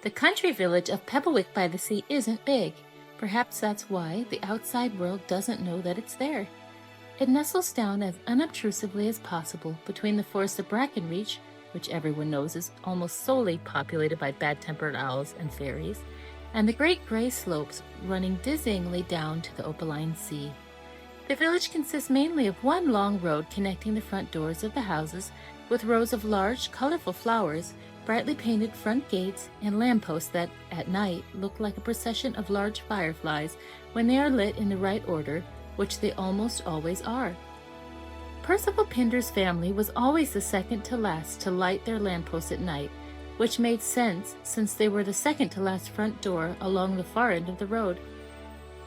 The country village of Pebblewick-by-the-Sea isn't big. Perhaps that's why the outside world doesn't know that it's there. It nestles down as unobtrusively as possible between the forest of Brackenreach, which everyone knows is almost solely populated by bad-tempered owls and fairies, and the great gray slopes running dizzyingly down to the opaline sea. The village consists mainly of one long road connecting the front doors of the houses, with rows of large, colorful flowers, brightly painted front gates, and lampposts that, at night, look like a procession of large fireflies when they are lit in the right order, which they almost always are. Percival Pinder's family was always the second to last to light their lampposts at night, which made sense since they were the second to last front door along the far end of the road.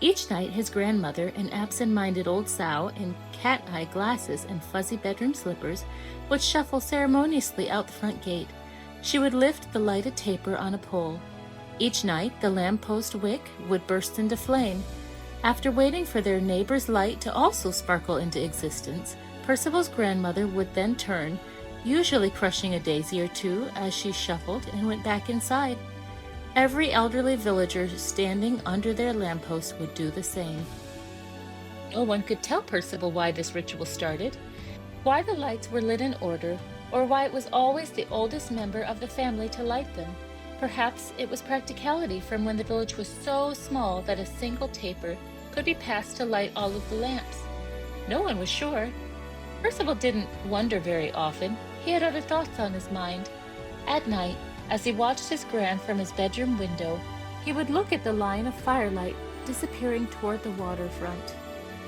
Each night his grandmother, an absent-minded old sow in cat-eye glasses and fuzzy bedroom slippers, would shuffle ceremoniously out the front gate. She would lift the lighted taper on a pole. Each night the lamppost wick would burst into flame. After waiting for their neighbor's light to also sparkle into existence, Percival's grandmother would then turn, usually crushing a daisy or two as she shuffled and went back inside. Every elderly villager standing under their lamppost would do the same. No one could tell Percival why this ritual started, why the lights were lit in order, or why it was always the oldest member of the family to light them. Perhaps it was practicality from when the village was so small that a single taper could be passed to light all of the lamps. No one was sure. Percival didn't wonder very often. He had other thoughts on his mind. At night, as he watched his gran from his bedroom window, he would look at the line of firelight disappearing toward the waterfront.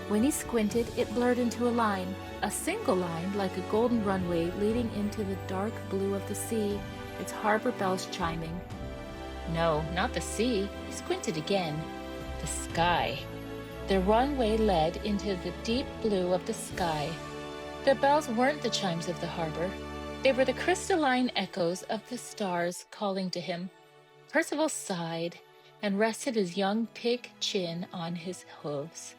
When he squinted, it blurred into a line, a single line like a golden runway leading into the dark blue of the sea, its harbor bells chiming. No, not the sea. He squinted again. The sky. The runway led into the deep blue of the sky. The bells weren't the chimes of the harbor. They were the crystalline echoes of the stars calling to him. Percival sighed and rested his young pig chin on his hooves.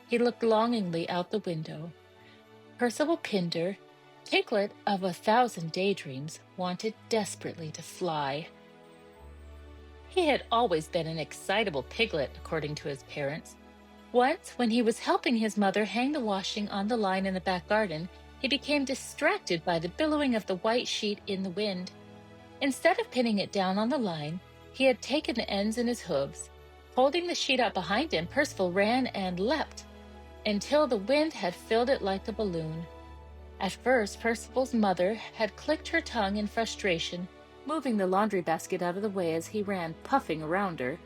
He looked longingly out the window. Percival Pinder, piglet of 1,000 daydreams, wanted desperately to fly. He had always been an excitable piglet, according to his parents. Once, when he was helping his mother hang the washing on the line in the back garden, he became distracted by the billowing of the white sheet in the wind. Instead of pinning it down on the line, he had taken the ends in his hooves. Holding the sheet out behind him, Percival ran and leapt until the wind had filled it like a balloon. At first, Percival's mother had clicked her tongue in frustration, moving the laundry basket out of the way as he ran puffing around her.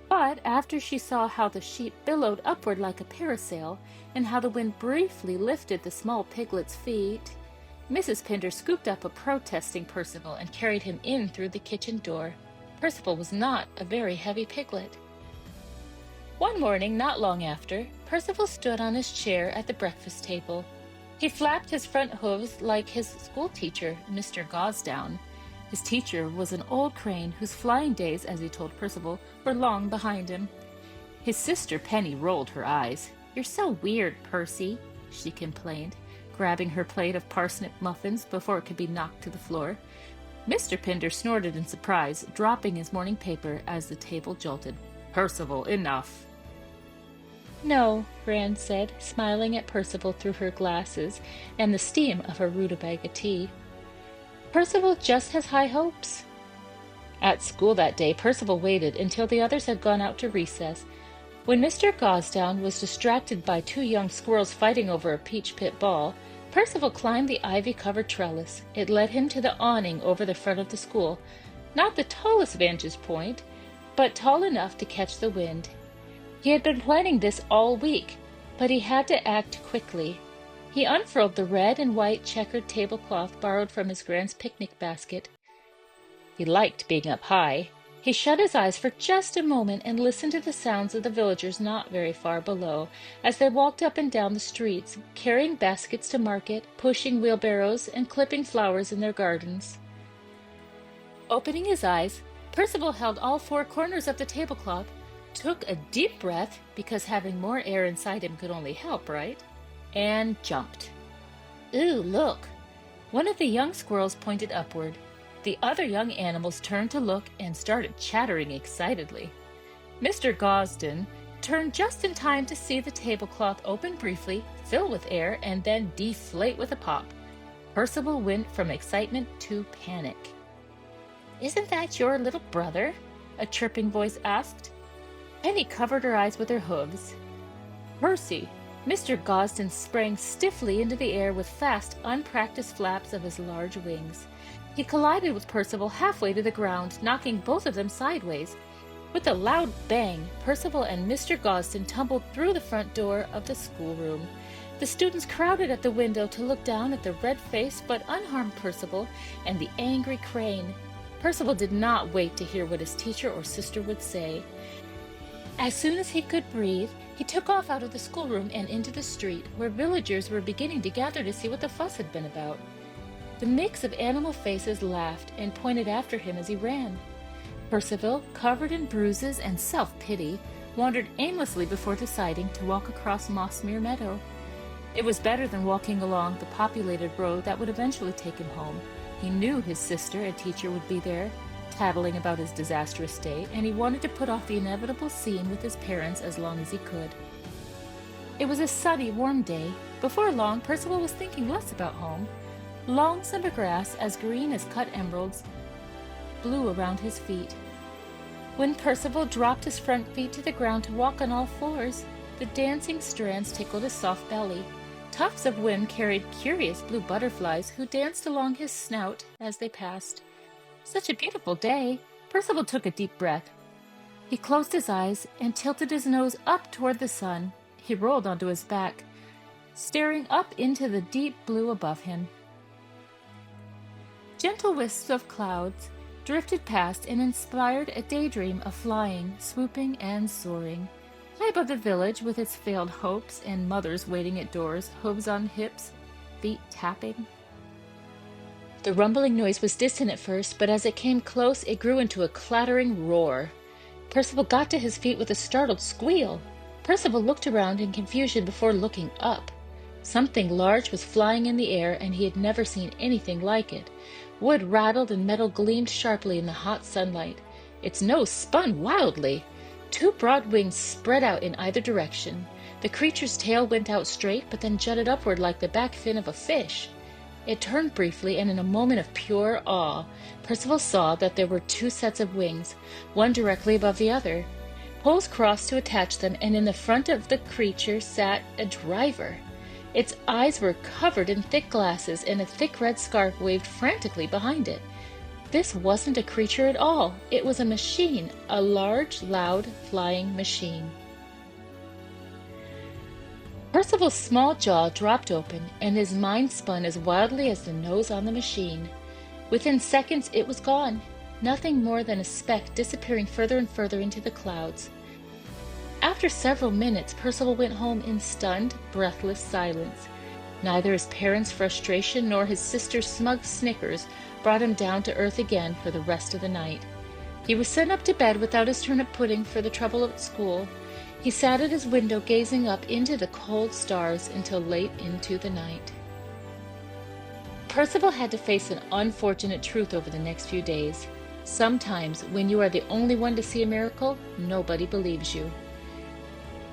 But after she saw how the sheet billowed upward like a parasail, and how the wind briefly lifted the small piglet's feet, Mrs. Pinder scooped up a protesting Percival and carried him in through the kitchen door. Percival was not a very heavy piglet. One morning, not long after, Percival stood on his chair at the breakfast table. He flapped his front hooves like his schoolteacher, Mr. Gosdown. His teacher was an old crane whose flying days, as he told Percival, were long behind him. His sister Penny rolled her eyes. "You're so weird, Percy," she complained, grabbing her plate of parsnip muffins before it could be knocked to the floor. Mr. Pinder snorted in surprise, dropping his morning paper as the table jolted. "Percival, enough." "No," Gran said, smiling at Percival through her glasses and the steam of her rutabaga tea. "Percival just has high hopes." At school that day, Percival waited until the others had gone out to recess. When Mr. Gosdown was distracted by 2 young squirrels fighting over a peach pit ball, Percival climbed the ivy-covered trellis. It led him to the awning over the front of the school, not the tallest vantage point, but tall enough to catch the wind. He had been planning this all week, but he had to act quickly. He unfurled the red and white checkered tablecloth borrowed from his grand's picnic basket. He liked being up high. He shut his eyes for just a moment and listened to the sounds of the villagers not very far below as they walked up and down the streets, carrying baskets to market, pushing wheelbarrows, and clipping flowers in their gardens. Opening his eyes, Percival held all 4 corners of the tablecloth, took a deep breath, because having more air inside him could only help, right? And jumped. "Ooh, look!" One of the young squirrels pointed upward. The other young animals turned to look and started chattering excitedly. Mr. Gosden turned just in time to see the tablecloth open briefly, fill with air, and then deflate with a pop. Percival went from excitement to panic. "Isn't that your little brother?" a chirping voice asked. Penny covered her eyes with her hooves. "Percy!" Mr. Gosden sprang stiffly into the air with fast, unpracticed flaps of his large wings. He collided with Percival halfway to the ground, knocking both of them sideways. With a loud bang, Percival and Mr. Gosden tumbled through the front door of the schoolroom. The students crowded at the window to look down at the red-faced but unharmed Percival and the angry crane. Percival did not wait to hear what his teacher or sister would say. As soon as he could breathe, he took off out of the schoolroom and into the street, where villagers were beginning to gather to see what the fuss had been about. The mix of animal faces laughed and pointed after him as he ran. Percival, covered in bruises and self-pity, wandered aimlessly before deciding to walk across Mossmere Meadow. It was better than walking along the populated road that would eventually take him home. He knew his sister and teacher would be there, tattling about his disastrous day, and he wanted to put off the inevitable scene with his parents as long as he could. It was a sunny, warm day. Before long, Percival was thinking less about home. Long summer grass, as green as cut emeralds, blew around his feet. When Percival dropped his front feet to the ground to walk on all fours, the dancing strands tickled his soft belly. Tufts of wind carried curious blue butterflies who danced along his snout as they passed. Such a beautiful day! Percival took a deep breath. He closed his eyes and tilted his nose up toward the sun. He rolled onto his back, staring up into the deep blue above him. Gentle wisps of clouds drifted past and inspired a daydream of flying, swooping, and soaring. High above the village, with its failed hopes and mothers waiting at doors, hooves on hips, feet tapping. The rumbling noise was distant at first, but as it came close, it grew into a clattering roar. Percival got to his feet with a startled squeal. Percival looked around in confusion before looking up. Something large was flying in the air, and he had never seen anything like it. Wood rattled and metal gleamed sharply in the hot sunlight. Its nose spun wildly. Two broad wings spread out in either direction. The creature's tail went out straight, but then jutted upward like the back fin of a fish. It turned briefly, and in a moment of pure awe, Percival saw that there were two sets of wings, one directly above the other. Poles crossed to attach them, and in the front of the creature sat a driver. Its eyes were covered in thick glasses, and a thick red scarf waved frantically behind it. This wasn't a creature at all. It was a machine, a large, loud, flying machine. Percival's small jaw dropped open, and his mind spun as wildly as the nose on the machine. Within seconds it was gone, nothing more than a speck disappearing further and further into the clouds. After several minutes, Percival went home in stunned, breathless silence. Neither his parents' frustration nor his sister's smug snickers brought him down to earth again for the rest of the night. He was sent up to bed without his turnip pudding for the trouble at school. He sat at his window gazing up into the cold stars until late into the night. Percival had to face an unfortunate truth over the next few days. Sometimes, when you are the only one to see a miracle, nobody believes you.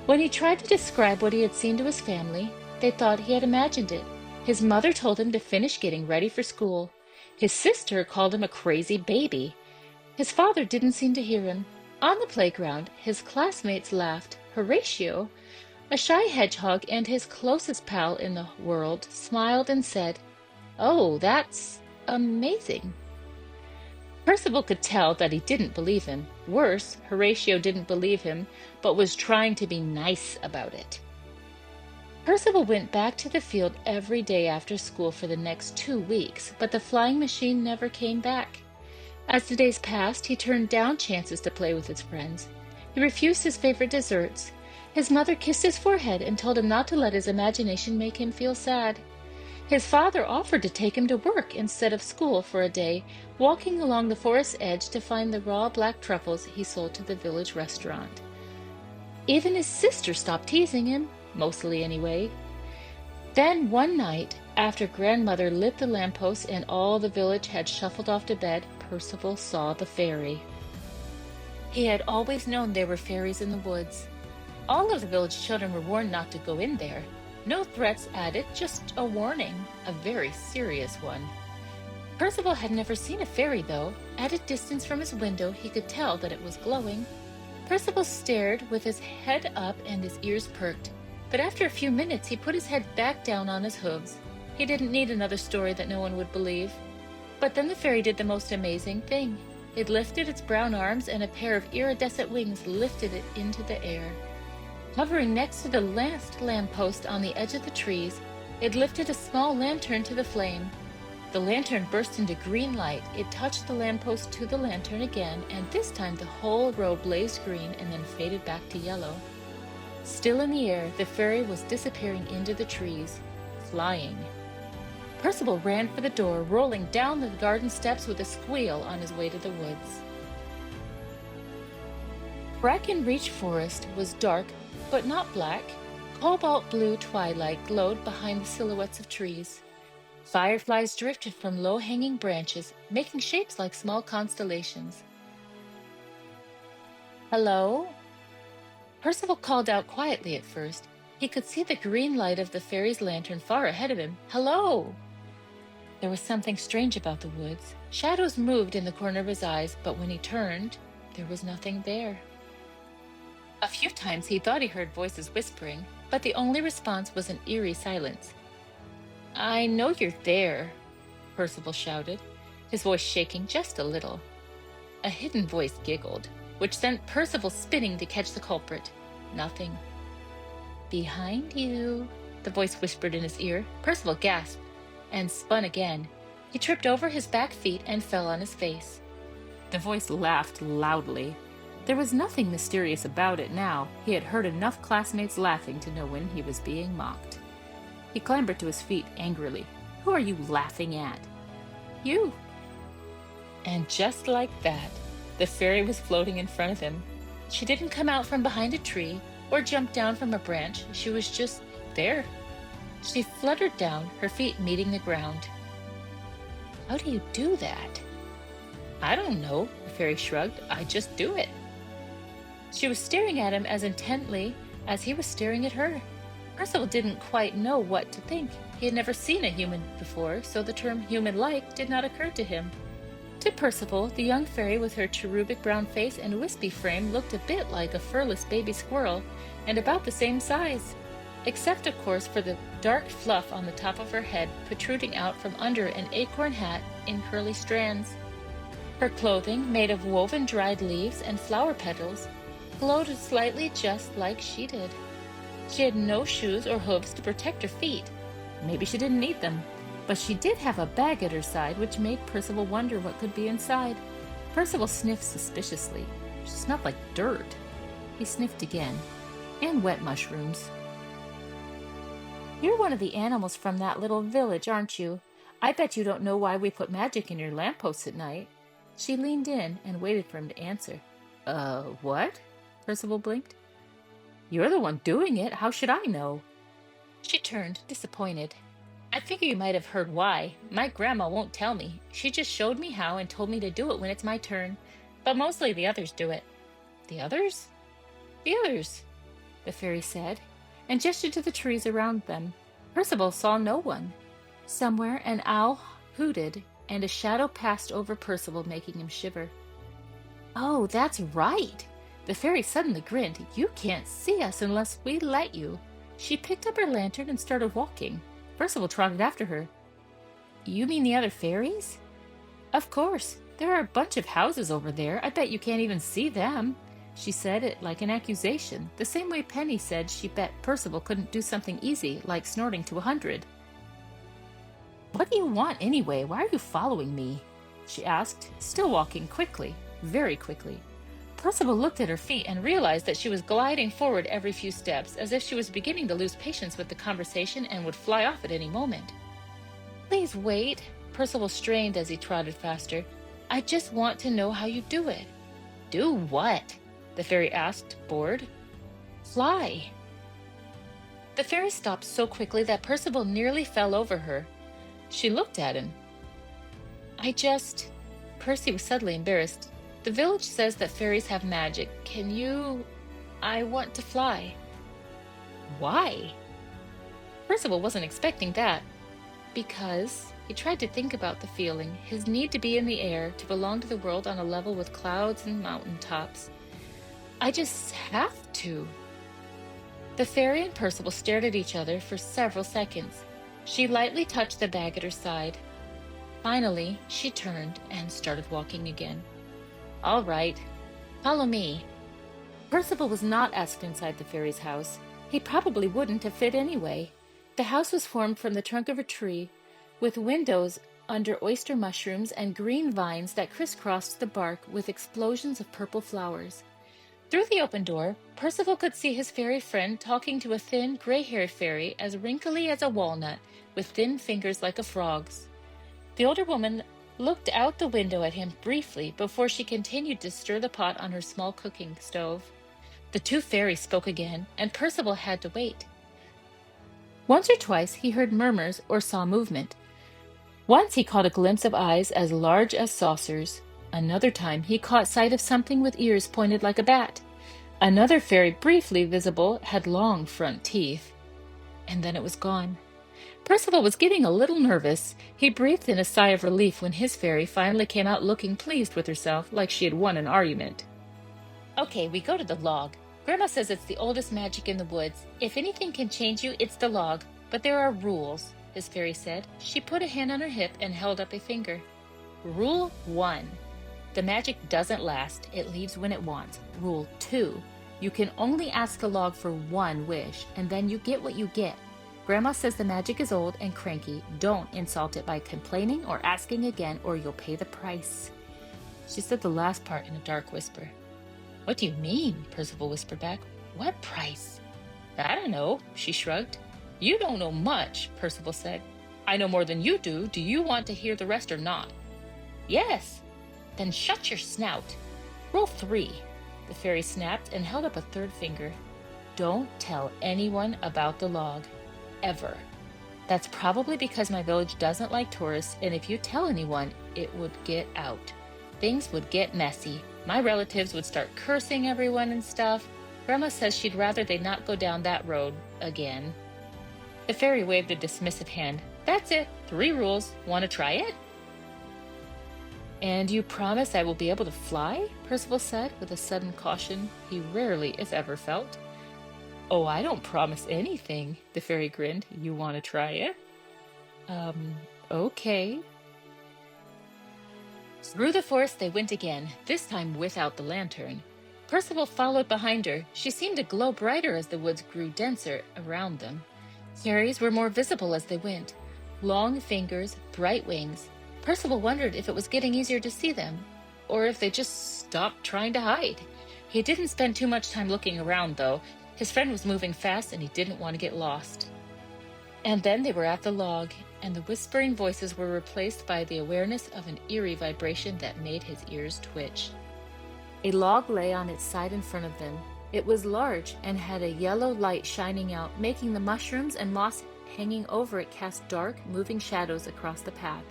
When he tried to describe what he had seen to his family, they thought he had imagined it. His mother told him to finish getting ready for school. His sister called him a crazy baby. His father didn't seem to hear him. On the playground, his classmates laughed. Horatio, a shy hedgehog and his closest pal in the world, smiled and said, "Oh, that's amazing." Percival could tell that he didn't believe him. Worse, Horatio didn't believe him, but was trying to be nice about it. Percival went back to the field every day after school for the next 2 weeks, but the flying machine never came back. As the days passed, he turned down chances to play with his friends. He refused his favorite desserts. His mother kissed his forehead and told him not to let his imagination make him feel sad. His father offered to take him to work instead of school for a day, walking along the forest edge to find the raw black truffles he sold to the village restaurant. Even his sister stopped teasing him, mostly anyway. Then one night, After grandmother lit the lamppost and all the village had shuffled off to bed, Percival saw the fairy. He had always known there were fairies in the woods. All of the village children were warned not to go in there. No threats added, just a warning, a very serious one. Percival had never seen a fairy, though. At a distance from his window, he could tell that it was glowing. Percival stared with his head up and his ears perked, but after a few minutes he put his head back down on his hooves. He didn't need another story that no one would believe. But then the fairy did the most amazing thing. It lifted its brown arms and a pair of iridescent wings lifted it into the air. Hovering next to the last lamppost on the edge of the trees, it lifted a small lantern to the flame. The lantern burst into green light. It touched the lamppost to the lantern again, and this time the whole row blazed green and then faded back to yellow. Still in the air, the fairy was disappearing into the trees, flying. Percival ran for the door, rolling down the garden steps with a squeal on his way to the woods. Brackenreach Forest was dark, but not black. Cobalt blue twilight glowed behind the silhouettes of trees. Fireflies drifted from low-hanging branches, making shapes like small constellations. "Hello?" Percival called out quietly at first. He could see the green light of the fairy's lantern far ahead of him. "Hello!" There was something strange about the woods. Shadows moved in the corner of his eyes, but when he turned, there was nothing there. A few times he thought he heard voices whispering, but the only response was an eerie silence. "I know you're there," Percival shouted, his voice shaking just a little. A hidden voice giggled, which sent Percival spinning to catch the culprit. Nothing. "Behind you," the voice whispered in his ear. Percival gasped and spun again. He tripped over his back feet and fell on his face. The voice laughed loudly. There was nothing mysterious about it now. He had heard enough classmates laughing to know when he was being mocked. He clambered to his feet angrily. "Who are you laughing at?" "You." And just like that, the fairy was floating in front of him. She didn't come out from behind a tree or jump down from a branch. She was just there. She fluttered down, her feet meeting the ground. "How do you do that?" "I don't know," the fairy shrugged. "I just do it." She was staring at him as intently as he was staring at her. Percival didn't quite know what to think. He had never seen a human before, so the term human-like did not occur to him. To Percival, the young fairy with her cherubic brown face and wispy frame looked a bit like a furless baby squirrel, and about the same size. Except, of course, for the dark fluff on the top of her head protruding out from under an acorn hat in curly strands. Her clothing, made of woven dried leaves and flower petals, glowed slightly just like she did. She had no shoes or hooves to protect her feet. Maybe she didn't need them. But she did have a bag at her side, which made Percival wonder what could be inside. Percival sniffed suspiciously. She smelled like dirt. He sniffed again. And wet mushrooms. "You're one of the animals from that little village, aren't you? I bet you don't know why we put magic in your lampposts at night." She leaned in and waited for him to answer. What?" Percival blinked. "You're the one doing it. How should I know?" She turned, disappointed. "I figure you might have heard why. My grandma won't tell me. She just showed me how and told me to do it when it's my turn. But mostly the others do it." "The others?" "The others," the fairy said, and gestured to the trees around them. Percival saw no one. Somewhere an owl hooted, and a shadow passed over Percival, making him shiver. "Oh, that's right!" The fairy suddenly grinned. "You can't see us unless we let you." She picked up her lantern and started walking. Percival trotted after her. "You mean the other fairies?" "Of course. There are a bunch of houses over there. I bet you can't even see them." She said it like an accusation, the same way Penny said she bet Percival couldn't do something easy, like snorting to 100. "What do you want anyway? Why are you following me?" she asked, still walking quickly, very quickly. Percival looked at her feet and realized that she was gliding forward every few steps, as if she was beginning to lose patience with the conversation and would fly off at any moment. "Please wait," Percival strained as he trotted faster. "I just want to know how you do it." "Do what?" the fairy asked, bored. "Fly." The fairy stopped so quickly that Percival nearly fell over her. She looked at him. Percy was suddenly embarrassed. The village says that fairies have magic. Can you... I want to fly. Why? Percival wasn't expecting that. Because he tried to think about the feeling, his need to be in the air, to belong to the world on a level with clouds and mountain tops. I just have to. The fairy and Percival stared at each other for several seconds. She lightly touched the bag at her side. Finally, she turned and started walking again. All right, follow me. Percival was not asked inside the fairy's house. He probably wouldn't have fit anyway. The house was formed from the trunk of a tree, with windows under oyster mushrooms and green vines that crisscrossed the bark with explosions of purple flowers. Through the open door, Percival could see his fairy friend talking to a thin, gray-haired fairy as wrinkly as a walnut, with thin fingers like a frog's. The older woman looked out the window at him briefly before she continued to stir the pot on her small cooking stove. The two fairies spoke again, and Percival had to wait. Once or twice he heard murmurs or saw movement. Once he caught a glimpse of eyes as large as saucers. Another time he caught sight of something with ears pointed like a bat. Another fairy, briefly visible, had long front teeth. And then it was gone. Percival was getting a little nervous. He breathed in a sigh of relief when his fairy finally came out looking pleased with herself, like she had won an argument. Okay, we go to the log. Grandma says it's the oldest magic in the woods. If anything can change you, it's the log. But there are rules, his fairy said. She put a hand on her hip and held up a finger. Rule 1. The magic doesn't last. It leaves when it wants. Rule 2. You can only ask the log for one wish, and then you get what you get. Grandma says the magic is old and cranky. Don't insult it by complaining or asking again, or you'll pay the price. She said the last part in a dark whisper. What do you mean? Percival whispered back. What price? I don't know, she shrugged. You don't know much, Percival said. I know more than you do. Do you want to hear the rest or not? Yes. Then shut your snout. Rule 3. The fairy snapped and held up a third finger. Don't tell anyone about the log. Ever. That's probably because my village doesn't like tourists, and if you tell anyone, it would get out. Things would get messy. My relatives would start cursing everyone and stuff. Grandma says she'd rather they not go down that road again. The fairy waved a dismissive hand. That's it. 3 rules. Want to try it? And you promise I will be able to fly? Percival said with a sudden caution he rarely, if ever, felt. Oh, I don't promise anything, the fairy grinned. You want to try it? Okay. Through the forest they went again, this time without the lantern. Percival followed behind her. She seemed to glow brighter as the woods grew denser around them. Fairies were more visible as they went. Long fingers, bright wings. Percival wondered if it was getting easier to see them, or if they just stopped trying to hide. He didn't spend too much time looking around, though. His friend was moving fast, and he didn't want to get lost. And then they were at the log, and the whispering voices were replaced by the awareness of an eerie vibration that made his ears twitch. A log lay on its side in front of them. It was large and had a yellow light shining out, making the mushrooms and moss hanging over it cast dark, moving shadows across the path.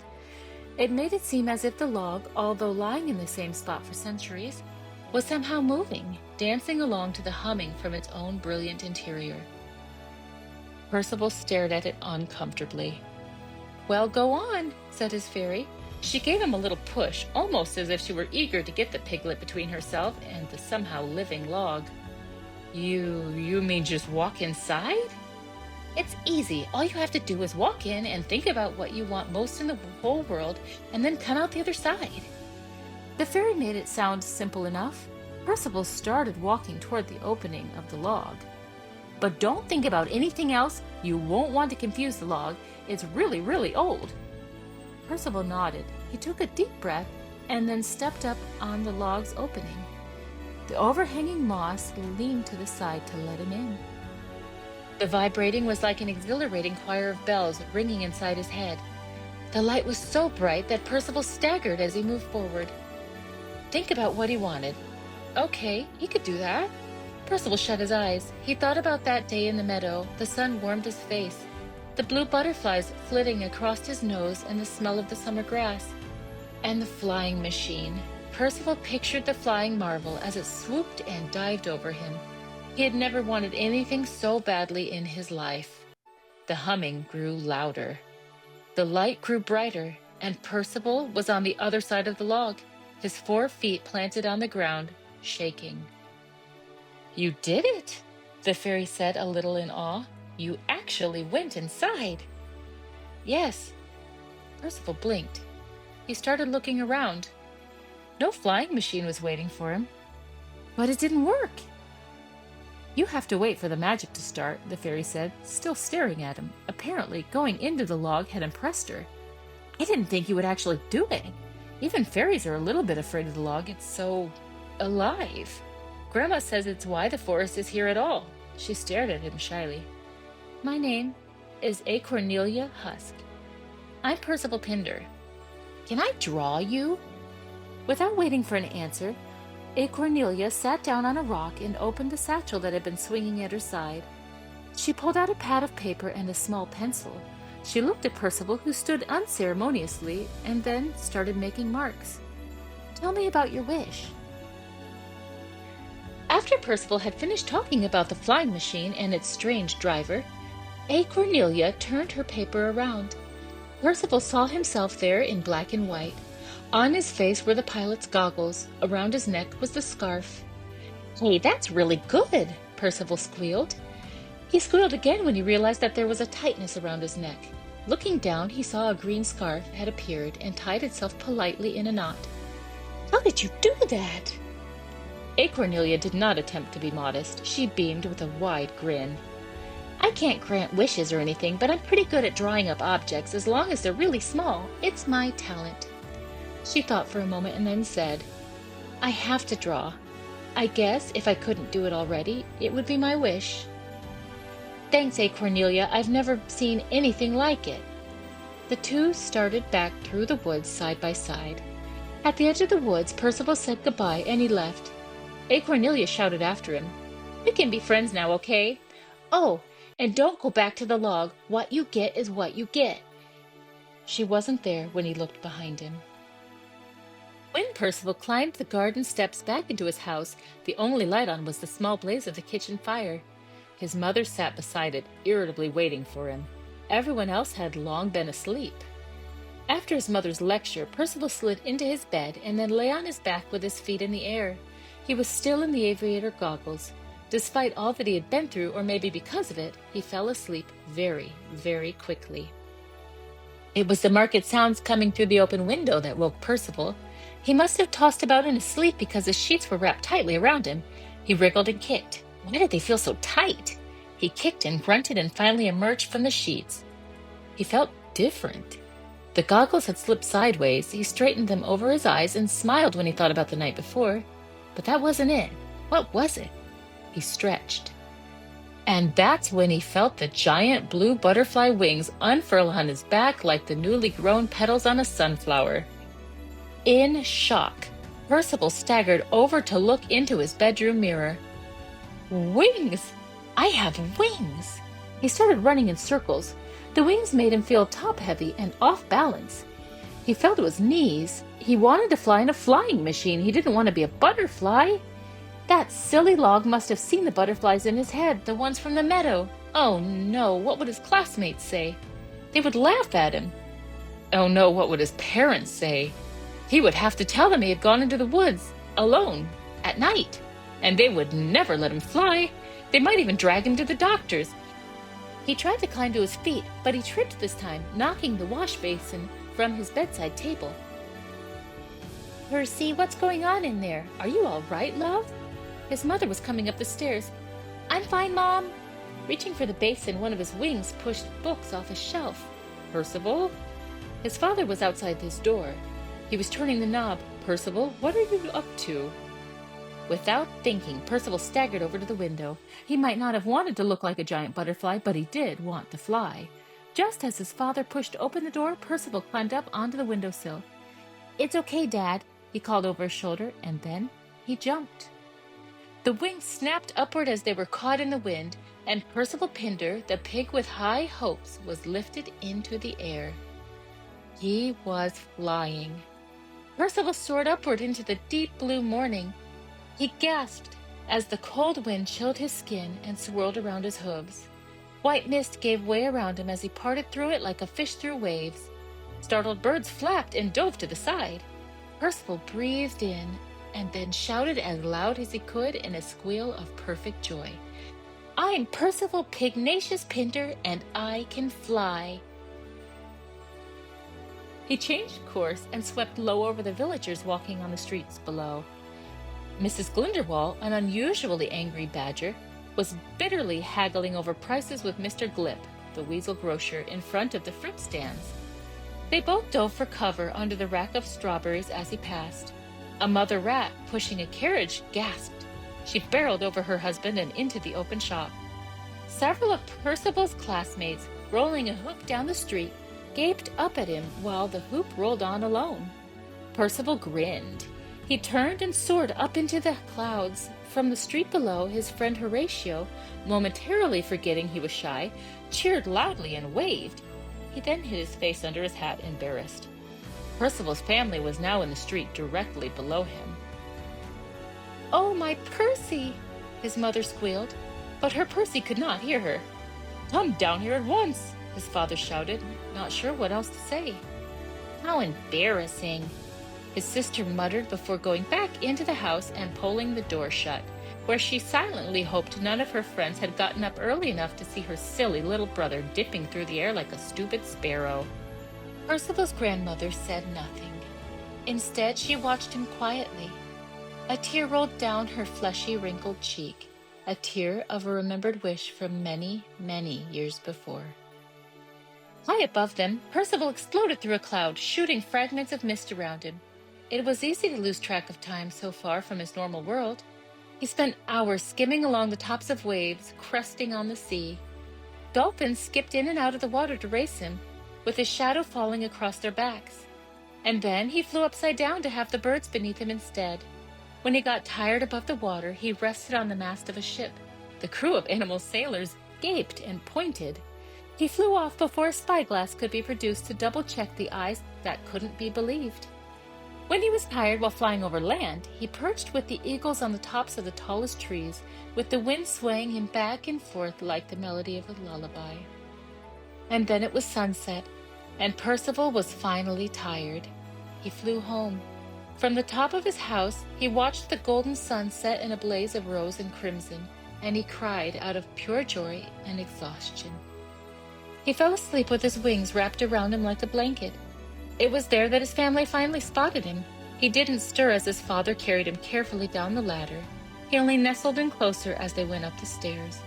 It made it seem as if the log, although lying in the same spot for centuries, was somehow moving, dancing along to the humming from its own brilliant interior. Percival stared at it uncomfortably. Well, go on, said his fairy. She gave him a little push, almost as if she were eager to get the piglet between herself and the somehow living log. You mean just walk inside? It's easy. All you have to do is walk in and think about what you want most in the whole world, and then come out the other side. The fairy made it sound simple enough. Percival started walking toward the opening of the log. But don't think about anything else. You won't want to confuse the log. It's really, really old. Percival nodded. He took a deep breath and then stepped up on the log's opening. The overhanging moss leaned to the side to let him in. The vibrating was like an exhilarating choir of bells ringing inside his head. The light was so bright that Percival staggered as he moved forward. Think about what he wanted. Okay, he could do that. Percival shut his eyes. He thought about that day in the meadow. The sun warmed his face, the blue butterflies flitting across his nose, and the smell of the summer grass. And the flying machine. Percival pictured the flying marvel as it swooped and dived over him. He had never wanted anything so badly in his life. The humming grew louder. The light grew brighter, and Percival was on the other side of the log, his 4 feet planted on the ground, shaking. "You did it," the fairy said, a little in awe. "You actually went inside." "Yes." Percival blinked. He started looking around. No flying machine was waiting for him. But it didn't work. "You have to wait for the magic to start," the fairy said, still staring at him. Apparently, going into the log had impressed her. "I didn't think you would actually do it. Even fairies are a little bit afraid of the log. It's so alive. Grandma says it's why the forest is here at all." She stared at him shyly. "My name is A. Cornelia Husk. I'm Percival Pinder. Can I draw you?" Without waiting for an answer, A. Cornelia sat down on a rock and opened the satchel that had been swinging at her side. She pulled out a pad of paper and a small pencil. She looked at Percival, who stood unceremoniously, and then started making marks. "Tell me about your wish." After Percival had finished talking about the flying machine and its strange driver, A. Cornelia turned her paper around. Percival saw himself there in black and white. On his face were the pilot's goggles. Around his neck was the scarf. "Hey, that's really good," Percival squealed. He squealed again when he realized that there was a tightness around his neck. Looking down, he saw a green scarf had appeared and tied itself politely in a knot. "How did you do that?" A. Cornelia did not attempt to be modest. She beamed with a wide grin. "I can't grant wishes or anything, but I'm pretty good at drawing up objects as long as they're really small. It's my talent." She thought for a moment and then said, "I have to draw. I guess if I couldn't do it already, it would be my wish." "Thanks, A. Cornelia. I've never seen anything like it." The two started back through the woods side by side. At the edge of the woods, Percival said goodbye and he left. A. Cornelia shouted after him, "We can be friends now, okay? Oh, and don't go back to the log. What you get is what you get." She wasn't there when he looked behind him. When Percival climbed the garden steps back into his house, the only light on was the small blaze of the kitchen fire. His mother sat beside it, irritably waiting for him. Everyone else had long been asleep. After his mother's lecture, Percival slid into his bed and then lay on his back with his feet in the air. He was still in the aviator goggles. Despite all that he had been through, or maybe because of it, he fell asleep very, very quickly. It was the market sounds coming through the open window that woke Percival. He must have tossed about in his sleep because his sheets were wrapped tightly around him. He wriggled and kicked. Why did they feel so tight? He kicked and grunted and finally emerged from the sheets. He felt different. The goggles had slipped sideways. He straightened them over his eyes and smiled when he thought about the night before. But that wasn't it. What was it? He stretched. And that's when he felt the giant blue butterfly wings unfurl on his back like the newly grown petals on a sunflower. In shock, Percival staggered over to look into his bedroom mirror. Wings! I have wings! He started running in circles. The wings made him feel top-heavy and off-balance. He fell to his knees. He wanted to fly in a flying machine. He didn't want to be a butterfly. That silly log must have seen the butterflies in his head, the ones from the meadow. Oh no, what would his classmates say? They would laugh at him. Oh no, what would his parents say? He would have to tell them he had gone into the woods, alone, at night, and they would never let him fly. They might even drag him to the doctor's. He tried to climb to his feet, but he tripped this time, knocking the wash basin from his bedside table. "Percy, what's going on in there? Are you all right, love?" His mother was coming up the stairs. "I'm fine, Mom." Reaching for the basin, one of his wings pushed books off a shelf. "Percival?" His father was outside his door. He was turning the knob. "Percival, what are you up to?" Without thinking, Percival staggered over to the window. He might not have wanted to look like a giant butterfly, but he did want to fly. Just as his father pushed open the door, Percival climbed up onto the windowsill. "It's okay, Dad," he called over his shoulder, and then he jumped. The wings snapped upward as they were caught in the wind, and Percival Pinder, the pig with high hopes, was lifted into the air. He was flying. Percival soared upward into the deep blue morning. He gasped as the cold wind chilled his skin and swirled around his hooves. White mist gave way around him as he parted through it like a fish through waves. Startled birds flapped and dove to the side. Percival breathed in and then shouted as loud as he could in a squeal of perfect joy. "I'm Percival Pignacious Pinder, and I can fly." He changed course and swept low over the villagers walking on the streets below. Mrs. Glinderwall, an unusually angry badger, was bitterly haggling over prices with Mr. Glip, the weasel grocer, in front of the fruit stands. They both dove for cover under the rack of strawberries as he passed. A mother rat, pushing a carriage, gasped. She barreled over her husband and into the open shop. Several of Percival's classmates, rolling a hoop down the street, gaped up at him while the hoop rolled on alone. Percival grinned. He turned and soared up into the clouds. From the street below, his friend Horatio, momentarily forgetting he was shy, cheered loudly and waved. He then hid his face under his hat, embarrassed. Percival's family was now in the street directly below him. "Oh, my Percy!" his mother squealed, but her Percy could not hear her. "Come down here at once!" his father shouted, not sure what else to say. "How embarrassing!" his sister muttered before going back into the house and pulling the door shut, where she silently hoped none of her friends had gotten up early enough to see her silly little brother dipping through the air like a stupid sparrow. Percival's grandmother said nothing. Instead, she watched him quietly. A tear rolled down her fleshy, wrinkled cheek, a tear of a remembered wish from many, many years before. High above them, Percival exploded through a cloud, shooting fragments of mist around him. It was easy to lose track of time so far from his normal world. He spent hours skimming along the tops of waves, cresting on the sea. Dolphins skipped in and out of the water to race him, with his shadow falling across their backs. And then he flew upside down to have the birds beneath him instead. When he got tired above the water, he rested on the mast of a ship. The crew of animal sailors gaped and pointed. He flew off before a spyglass could be produced to double-check the eyes that couldn't be believed. When he was tired while flying over land, he perched with the eagles on the tops of the tallest trees, with the wind swaying him back and forth like the melody of a lullaby. And then it was sunset, and Percival was finally tired. He flew home. From the top of his house, he watched the golden sun set in a blaze of rose and crimson, and he cried out of pure joy and exhaustion. He fell asleep with his wings wrapped around him like a blanket. It was there that his family finally spotted him. He didn't stir as his father carried him carefully down the ladder. He only nestled in closer as they went up the stairs.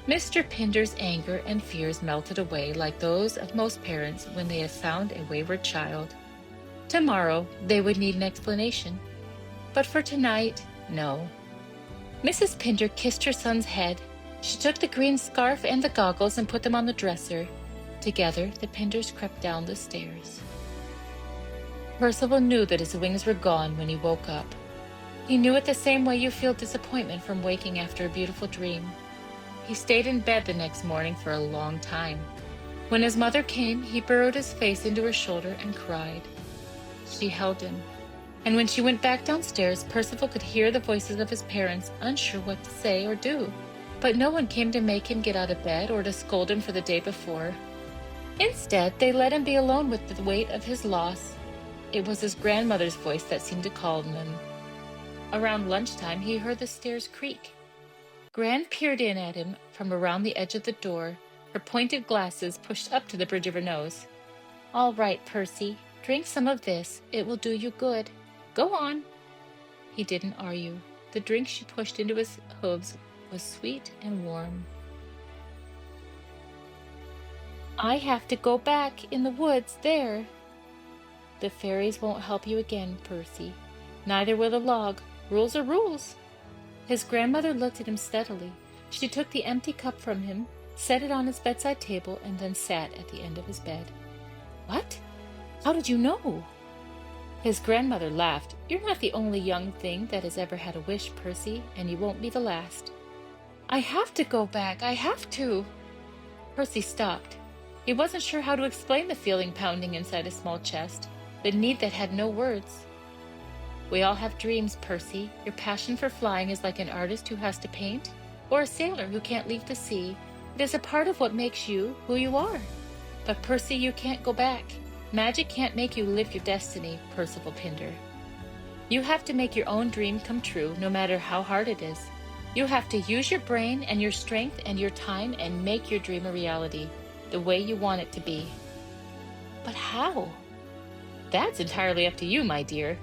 Mr. Pinder's anger and fears melted away like those of most parents when they have found a wayward child. Tomorrow they would need an explanation. But for tonight, no. Mrs. Pinder kissed her son's head. She took the green scarf and the goggles and put them on the dresser. Together, the Pinders crept down the stairs. Percival knew that his wings were gone when he woke up. He knew it the same way you feel disappointment from waking after a beautiful dream. He stayed in bed the next morning for a long time. When his mother came, he burrowed his face into her shoulder and cried. She held him, and when she went back downstairs, Percival could hear the voices of his parents, unsure what to say or do. But no one came to make him get out of bed or to scold him for the day before. Instead, they let him be alone with the weight of his loss. It was his grandmother's voice that seemed to calm him. Around lunchtime, he heard the stairs creak. Gran peered in at him from around the edge of the door, her pointed glasses pushed up to the bridge of her nose. "All right, Percy, drink some of this. It will do you good. Go on." He didn't argue. The drink she pushed into his hooves was sweet and warm. "I have to go back in the woods there." "The fairies won't help you again, Percy. Neither will the log. Rules are rules." His grandmother looked at him steadily. She took the empty cup from him, set it on his bedside table, and then sat at the end of his bed. "What? How did you know?" His grandmother laughed. "You're not the only young thing that has ever had a wish, Percy, and you won't be the last." "I have to go back. I have to." Percy stopped. He wasn't sure how to explain the feeling pounding inside his small chest, the need that had no words. "We all have dreams, Percy. Your passion for flying is like an artist who has to paint, or a sailor who can't leave the sea. It is a part of what makes you who you are. But Percy, you can't go back. Magic can't make you live your destiny, Percival Pinder. You have to make your own dream come true, no matter how hard it is. You have to use your brain and your strength and your time and make your dream a reality, the way you want it to be." "But how?" "That's entirely up to you, my dear."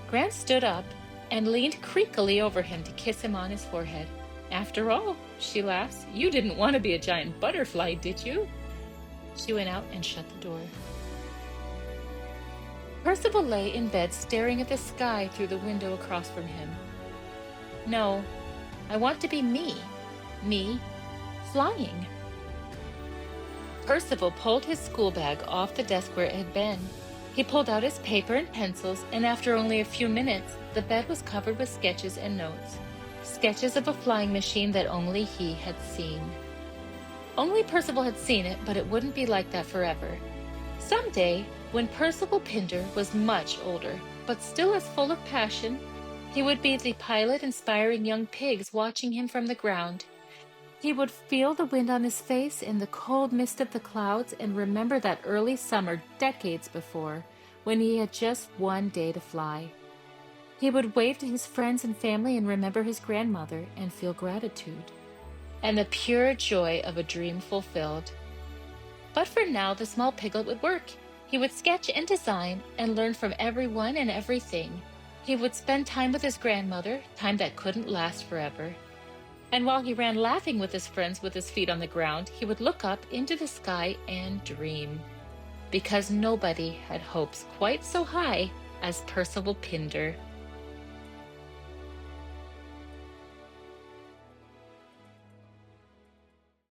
Grant stood up and leaned creakily over him to kiss him on his forehead. "After all," she laughs, "you didn't want to be a giant butterfly, did you?" She went out and shut the door. Percival lay in bed staring at the sky through the window across from him. "No, I want to be me. Me, flying." Percival pulled his school bag off the desk where it had been. He pulled out his paper and pencils, and after only a few minutes, the bed was covered with sketches and notes. Sketches of a flying machine that only he had seen. Only Percival had seen it, but it wouldn't be like that forever. Someday, when Percival Pinder was much older, but still as full of passion, he would be the pilot inspiring young pigs watching him from the ground. He would feel the wind on his face in the cold mist of the clouds and remember that early summer decades before, when he had just one day to fly. He would wave to his friends and family and remember his grandmother and feel gratitude and the pure joy of a dream fulfilled. But for now, the small piglet would work. He would sketch and design and learn from everyone and everything. He would spend time with his grandmother, time that couldn't last forever. And while he ran laughing with his friends with his feet on the ground, he would look up into the sky and dream. Because nobody had hopes quite so high as Percival Pinder.